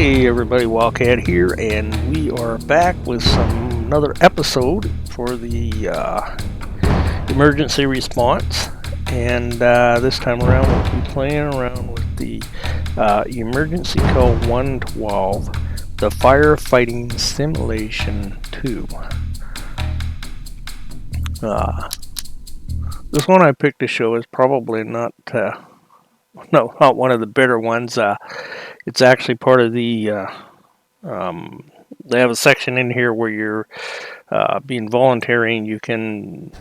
Hey everybody, Wildcat here, and we are back with another episode for the emergency response. And this time around we'll be playing around with the emergency call 112, the firefighting simulation 2. This one I picked to show is probably not one of the better ones. It's actually part of the they have a section in here where you're being voluntary, and you can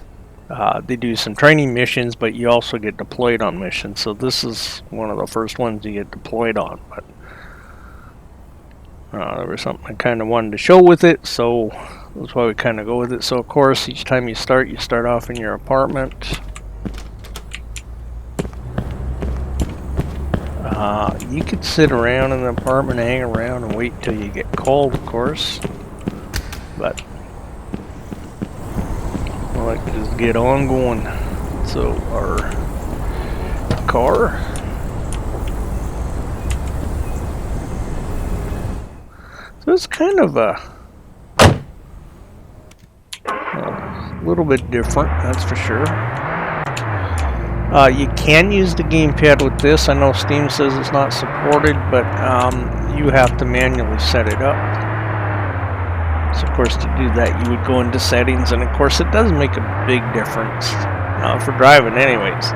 they do some training missions, but you also get deployed on missions. So this is one of the first ones you get deployed on. But there was something I kind of wanted to show with it, so that's why we kind of go with it. So of course, each time you start off in your apartment. You could sit around in the apartment, hang around, and wait till you get called, of course. But I like to just get on going. So our car. So it's kind of a little bit different, that's for sure. You can use the gamepad with this. I know Steam says it's not supported, but you have to manually set it up. So of course, to do that, you would go into settings, and of course it does make a big difference for driving anyways.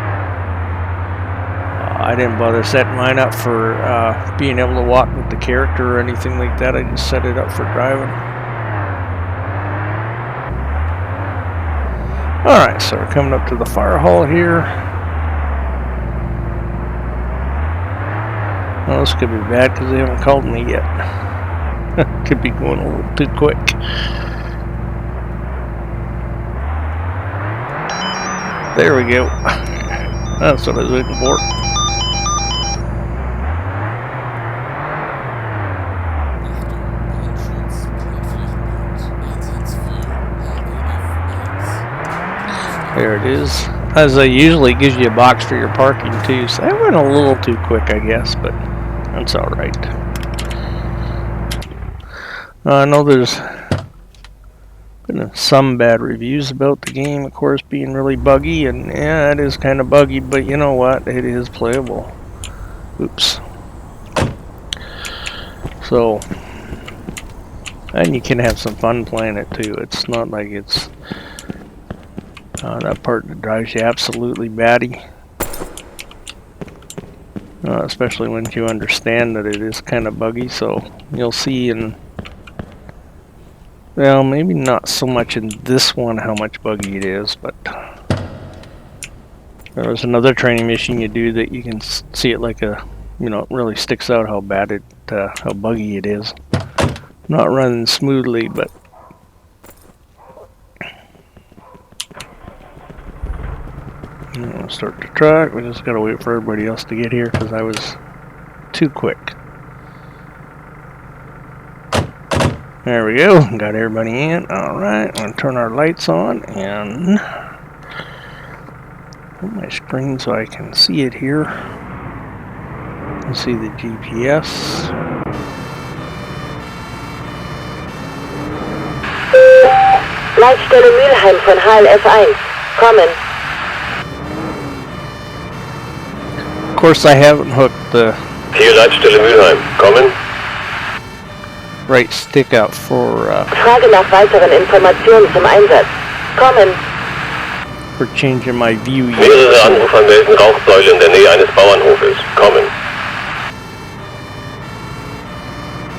I didn't bother setting mine up for being able to walk with the character or anything like that. I just set it up for driving. Alright, so we're coming up to the fire hall here. Well, this could be bad because they haven't called me yet. Could be going a little too quick. There we go. That's what I was looking for. There it is. As I usually gives you a box for your parking too, so that went a little too quick, I guess, but that's alright. I know there's been some bad reviews about the game, of course, being really buggy, and yeah, it is kind of buggy, but you know what? It is playable. Oops. So, and you can have some fun playing it too. It's not like it's that part that drives you absolutely batty. Especially once you understand that it is kind of buggy, so you'll see in, well, maybe not so much in this one how much buggy it is, but there was another training mission you do that you can see it like a, it really sticks out how bad it, how buggy it is. Not running smoothly, but start the truck. We just gotta wait for everybody else to get here because I was too quick. There we go. Got everybody in. Alright, I'm gonna turn our lights on and put my screen so I can see it here. You see the GPS. Leitstelle Mülheim von HLF 1. Kommen. Of course, I haven't hooked the Hier Leitstelle Mülheim. Kommen. right stick out for Frage nach weiteren Informationen zum Einsatz. Kommen. for changing my view. Mehrere Anrufer melden Rauchsäule in der Nähe eines Bauernhofes. Kommen.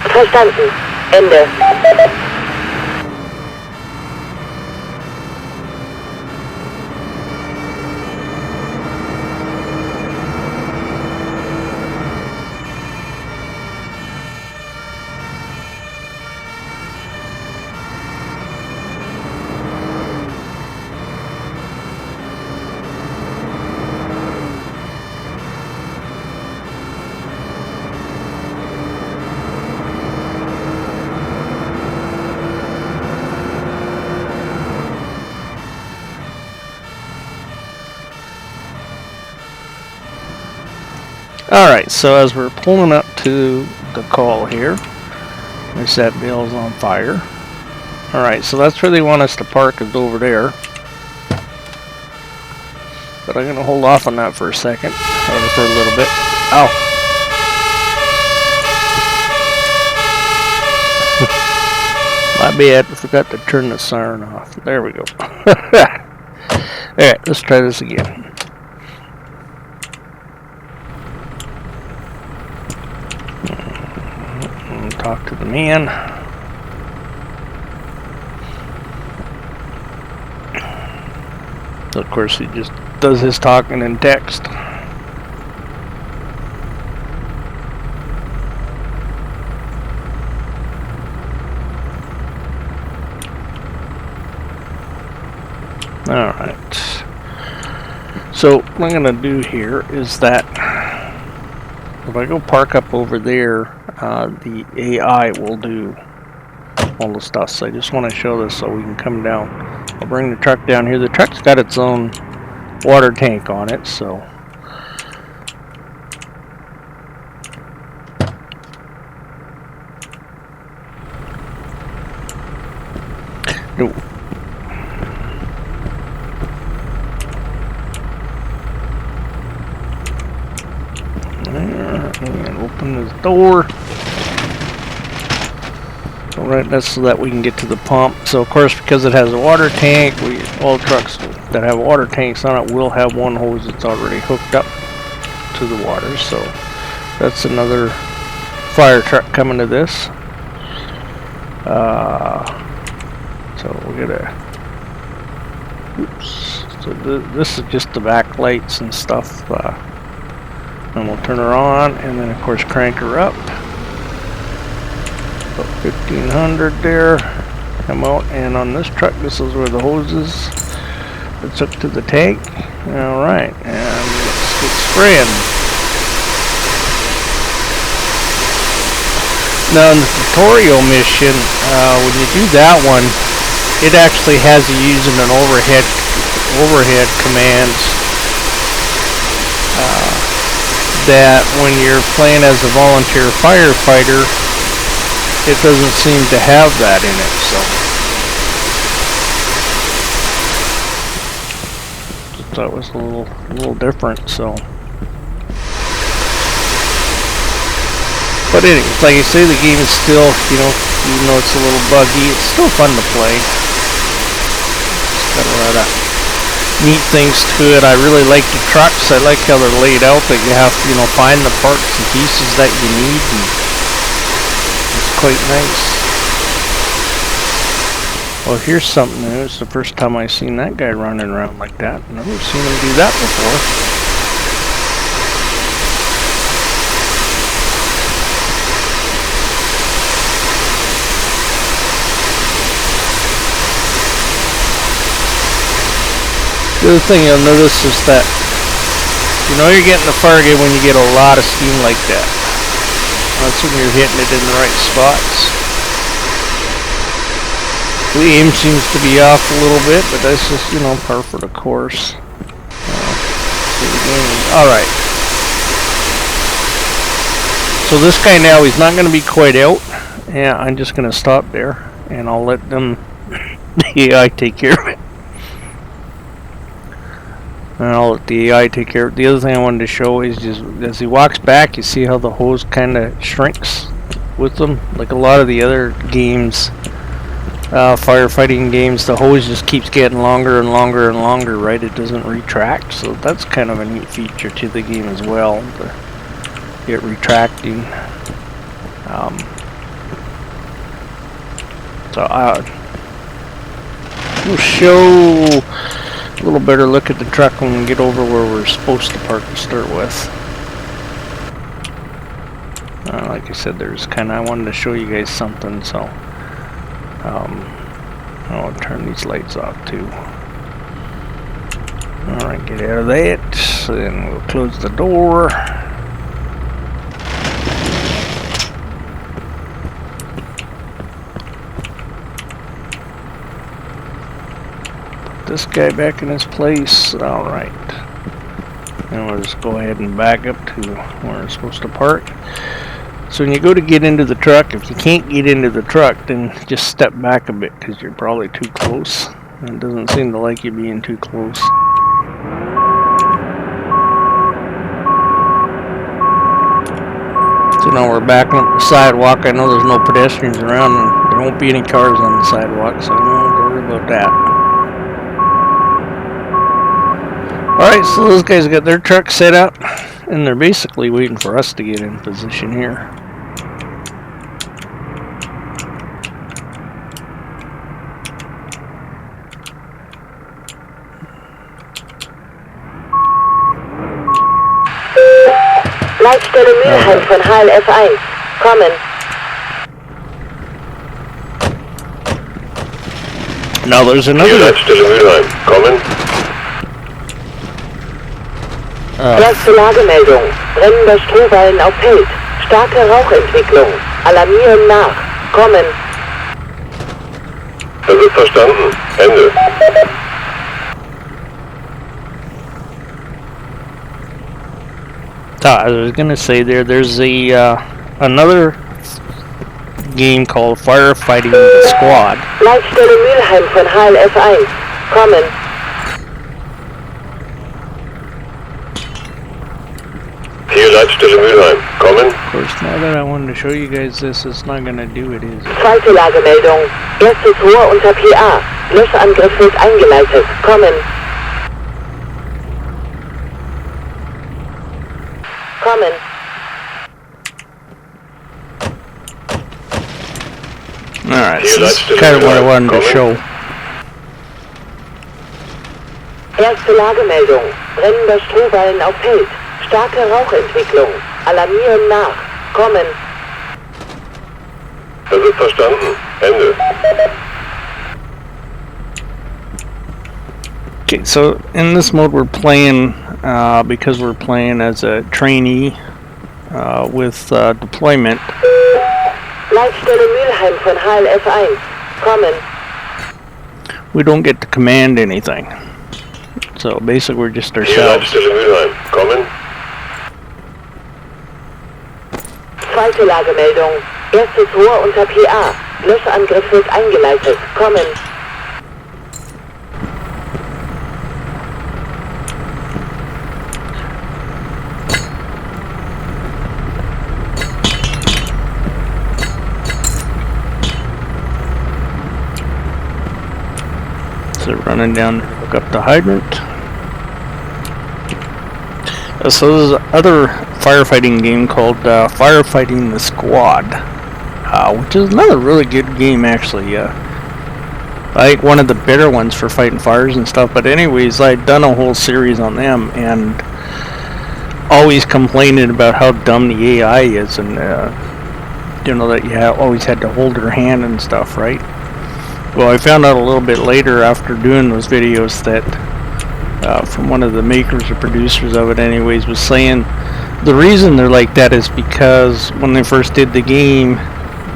Verstanden. Ende. Alright, so as we're pulling up to the call here. They said Bill's on fire. Alright, so that's where they want us to park, is over there. But I'm going to hold off on that for a second, or for a little bit. Ow! My bad, I forgot to turn the siren off. There we go. Alright, let's try this again. Talk to the man. So of course he just does his talking in text. Alright. So what I'm going to do here is that if I go park up over there, the AI will do all the stuff. So I just want to show this so we can come down. I'll bring the truck down here. The truck's got its own water tank on it, so no. And open this door. Alright, that's so that we can get to the pump. So of course, because it has a water tank, all trucks that have water tanks on it will have one hose that's already hooked up to the water. So that's another fire truck coming to this. So we're gonna, oops. So this is just the back lights and stuff. And we'll turn her on, and then of course crank her up. About 1500 there. Come out, and on this truck, this is where the hose is. It's hooked to the tank. Alright, and let's get spraying. Now in the tutorial mission, when you do that one, it actually has you using an overhead commands. That when you're playing as a volunteer firefighter, it doesn't seem to have that in it, so that was a little different. So, but anyways, like I say, the game is still, even though it's a little buggy, it's still fun to play. It's got a lot of neat things to it. I really like the trucks. I like how they're laid out, that you have to, find the parts and pieces that you need, and it's quite nice. Well, here's something new. It's the first time I've seen that guy running around like that. I've never seen him do that before. The other thing you'll notice is that you're getting the fire game when you get a lot of steam like that. That's when you're hitting it in the right spots. The aim seems to be off a little bit, but that's just, par for the course. Alright. So this guy now, he's not going to be quite out. Yeah, I'm just going to stop there, and I'll let them, the AI, take care of it. And I'll let the AI take care of it. The other thing I wanted to show is just as he walks back, you see how the hose kind of shrinks with them. Like a lot of the other games, firefighting games, the hose just keeps getting longer and longer and longer, right? It doesn't retract. So that's kind of a neat feature to the game as well, to get retracting. So we'll show a little better look at the truck when we get over where we're supposed to park to start with. Like I said, I wanted to show you guys something, so I'll turn these lights off too. Alright, get out of that, and we'll close the door. This guy back in his place. Alright. And we'll just go ahead and back up to where we're supposed to park. So when you go to get into the truck, if you can't get into the truck, then just step back a bit because you're probably too close. It doesn't seem to like you being too close. So now we're backing up the sidewalk. I know there's no pedestrians around and there won't be any cars on the sidewalk, so I don't have to worry about that. Alright, so those guys got their truck set up and they're basically waiting for us to get in position here. Leitstelle Mülheim von HLF 1. Kommen. Now there's Hier another... Leitstelle Mülheim. Kommen. Erste Lagemeldung. Brennender Strohballen auf Feld. Starke Rauchentwicklung. Alarmieren nach. Kommen. Das ist verstanden. Ende. I was gonna say there's a another game called Firefighting the Squad. Leitstelle Mülheim von HLF 1. Kommen. Hier Leitstelle Mülheim. Kommen. Of course, now that I wanted to show you guys this, it's not gonna do it, is it? Zweite Lagemeldung. Erstes Rohr unter PA. Löschangriff wird eingeleitet. Kommen. Kommen. Alright, so this is kind of what I wanted to show. Erste Lagemeldung. Brennender Strohballen auf Feld. Starke Rauchentwicklung. Alarmieren nach. Kommen. Das ist verstanden. Ende. Okay, so in this mode we're playing, because we're playing as a trainee with deployment. Leitstelle Mülheim von HLF 1. Kommen. We don't get to command anything. So basically we're just Hier ourselves. Leitstelle Mülheim. Kommen. Zweite Lagemeldung. Erstes Rohr unter PA. Löschangriff wird eingeleitet. Kommen. So running down to hook up the hydrant. So there's another firefighting game called Firefighting the Squad, which is another really good game actually. I like one of the better ones for fighting fires and stuff. But anyways, I'd done a whole series on them and always complaining about how dumb the AI is, and you know that you always had to hold her hand and stuff, right? Well, I found out a little bit later after doing those videos that from one of the makers or producers of it anyways was saying the reason they're like that is because when they first did the game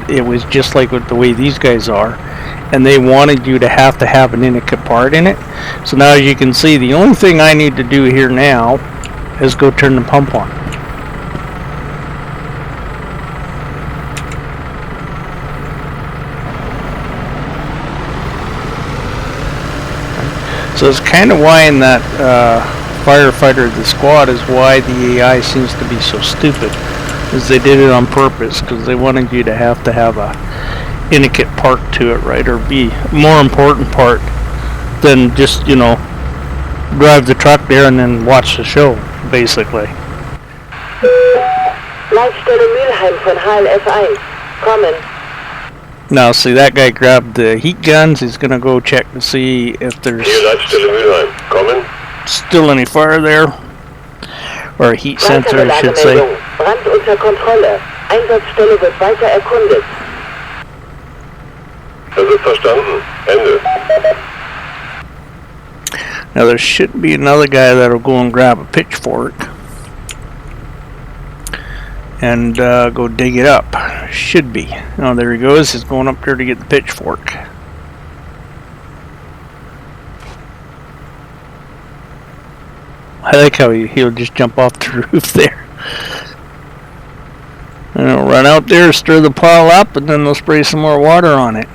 it was just like with the way these guys are, and they wanted you to have an intricate part in it. So now as you can see, the only thing I need to do here now is go turn the pump on. So it's kind of why in that Firefighter the Squad is why the AI seems to be so stupid, is they did it on purpose because they wanted you to have a intricate part to it, right, or be a more important part than just, you know, drive the truck there and then watch the show, basically. Leitstelle Mülheim von HLF 1. Kommen. Now, see, that guy grabbed the heat guns. He's going to go check to see if there's Hier Leitstelle Mülheim. Kommen. still any fire there. Or a heat sensor, I should say. Brand unter Kontrolle. Einsatzstelle wird weiter erkundet. Das ist verstanden. Ende. Now, there should be another guy that'll go and grab a pitchfork and go dig it up. Should be. Oh, there he goes. He's going up there to get the pitchfork. I like how he'll just jump off the roof there. And it'll run out there, stir the pile up, and then they'll spray some more water on it.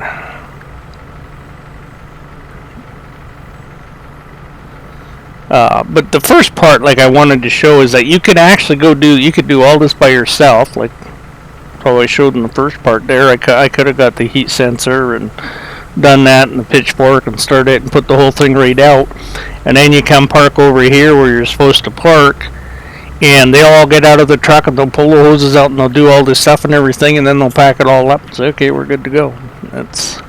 But the first part, like I wanted to show, is that you could actually you could do all this by yourself, like probably showed in the first part there. I could have got the heat sensor and done that and the pitchfork and start it and put the whole thing right out. And then you come park over here where you're supposed to park, and they'll all get out of the truck and they'll pull the hoses out and they'll do all this stuff and everything, and then they'll pack it all up and say, okay, we're good to go. That's...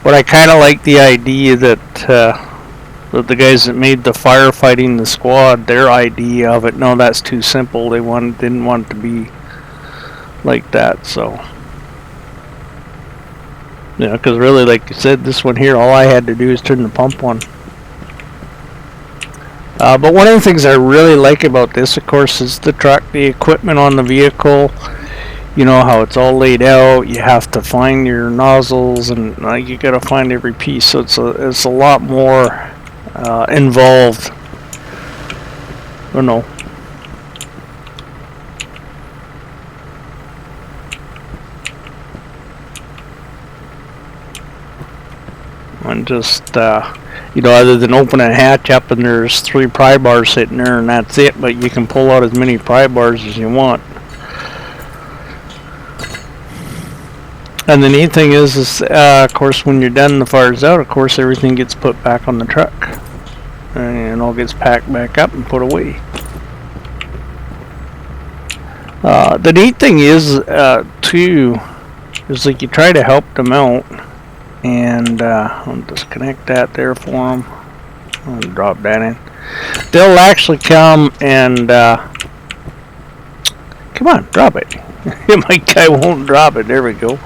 but I kind of like the idea that the guys that made the firefighting, the squad, their idea of it. No, that's too simple. They didn't want it to be like that. So, because really, like you said, this one here, all I had to do is turn the pump on. But one of the things I really like about this, of course, is the truck, the equipment on the vehicle. You know how it's all laid out. You have to find your nozzles, and you got to find every piece. So it's a lot more involved. Or no. And just other than open a hatch up and there's 3 pry bars sitting there and that's it. But you can pull out as many pry bars as you want. And the neat thing is of course, when you're done, the fire's out, of course, everything gets put back on the truck. And it all gets packed back up and put away. The neat thing is, too, is like you try to help them out. And I'll disconnect that there for them. I'll drop that in. They'll actually come and... come on, drop it. My guy won't drop it. There we go.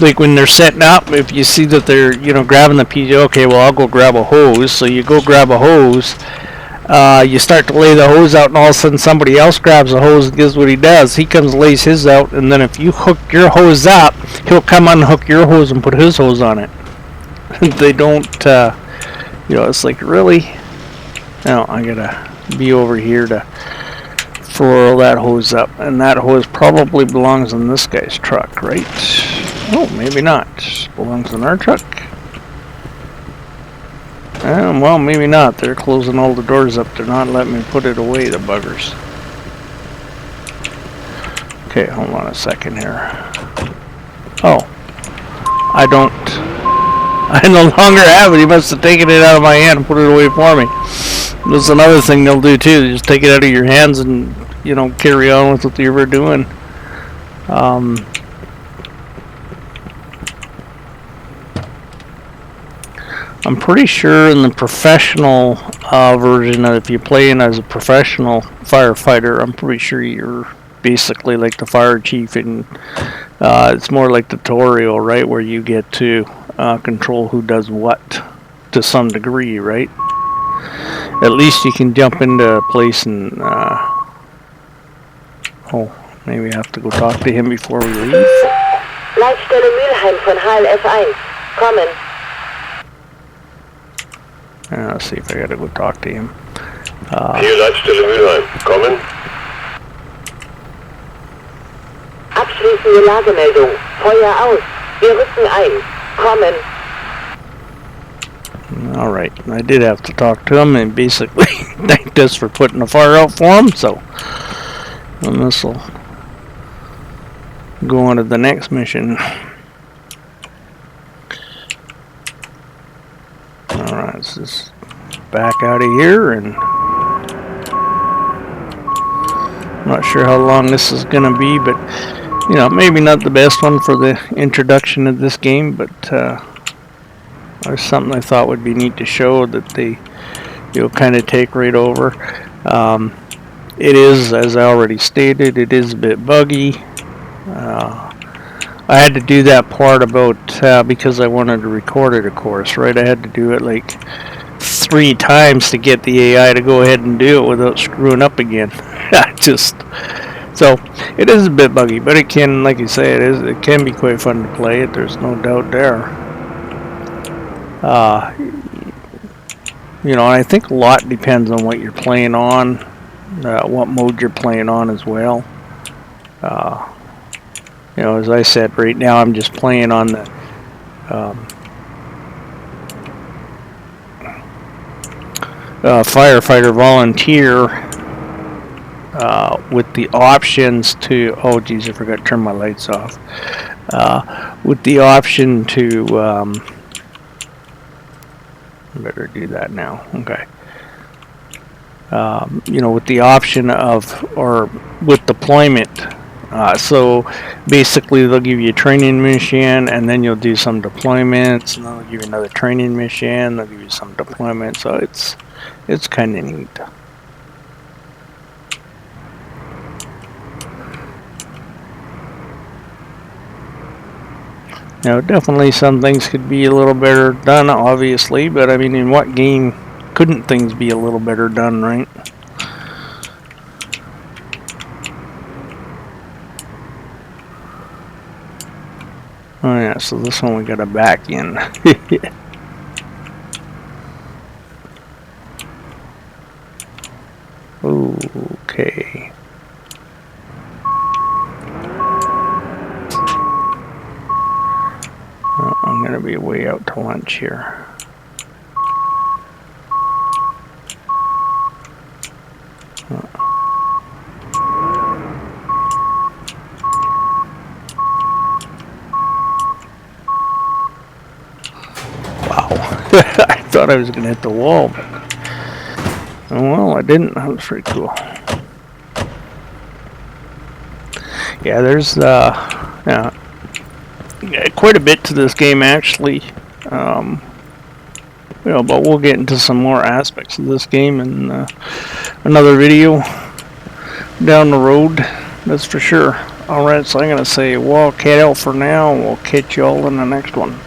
Like when they're setting up, if you see that they're grabbing the piece, okay, well, I'll go grab a hose. So you go grab a hose. You start to lay the hose out, and all of a sudden somebody else grabs the hose and gives what he does. He comes and lays his out, and then if you hook your hose up, he'll come unhook your hose and put his hose on it. They don't, it's like, really? No, I gotta be over here to furl that hose up, and that hose probably belongs in this guy's truck, right? Oh, maybe not. Belongs in our truck. Well, maybe not. They're closing all the doors up. They're not letting me put it away, the buggers. Okay, hold on a second here. Oh, I no longer have it. He must have taken it out of my hand and put it away for me. That's another thing they'll do too. They just take it out of your hands and carry on with what you were doing. I'm pretty sure in the professional version, if you're playing as a professional firefighter, I'm pretty sure you're basically like the fire chief, and it's more like the tutorial, right, where you get to control who does what to some degree, right? At least you can jump into a place and maybe I have to go talk to him before we leave. Leitstelle Mülheim von HLF 1. Kommen. Let's see if I gotta go talk to him. Hier Leitstelle Mülheim. Kommen. Abschließende Lagemeldung. Feuer aus. Wir rücken ein. Kommen. Alright, I did have to talk to him and basically thanked us for putting the fire out for him, so and this will go on to the next mission. Alright, let's just back out of here, and I'm not sure how long this is going to be, but maybe not the best one for the introduction of this game, but there's something I thought would be neat to show that they kind of take right over. It is, as I already stated, it is a bit buggy. I had to do that part about because I wanted to record it, of course, right? I had to do it like 3 times to get the AI to go ahead and do it without screwing up again. So it is a bit buggy, but it can, like you say, it can be quite fun to play it. There's no doubt there. You know, and I think a lot depends on what you're playing on, what mode you're playing on as well. You know, as I said, right now I'm just playing on the Firefighter Volunteer with the options to, oh geez, I forgot to turn my lights off, with the option to, better do that now, okay. You know, with the option of, or with deployment, so basically they'll give you a training mission and then you'll do some deployments, and then they'll give you another training mission, they'll give you some deployment, so it's kind of neat. Now, definitely some things could be a little better done, obviously, but I mean, in what game couldn't things be a little better done, right? Oh yeah, so this one we gotta back in. Okay. Oh, I'm gonna be way out to lunch here. I thought I was going to hit the wall, but oh well, I didn't. That was pretty cool. Yeah, there's quite a bit to this game actually. You know, but we'll get into some more aspects of this game in another video down the road. That's for sure. All right, so I'm going to say, well, cat out for now. We'll catch you all in the next one.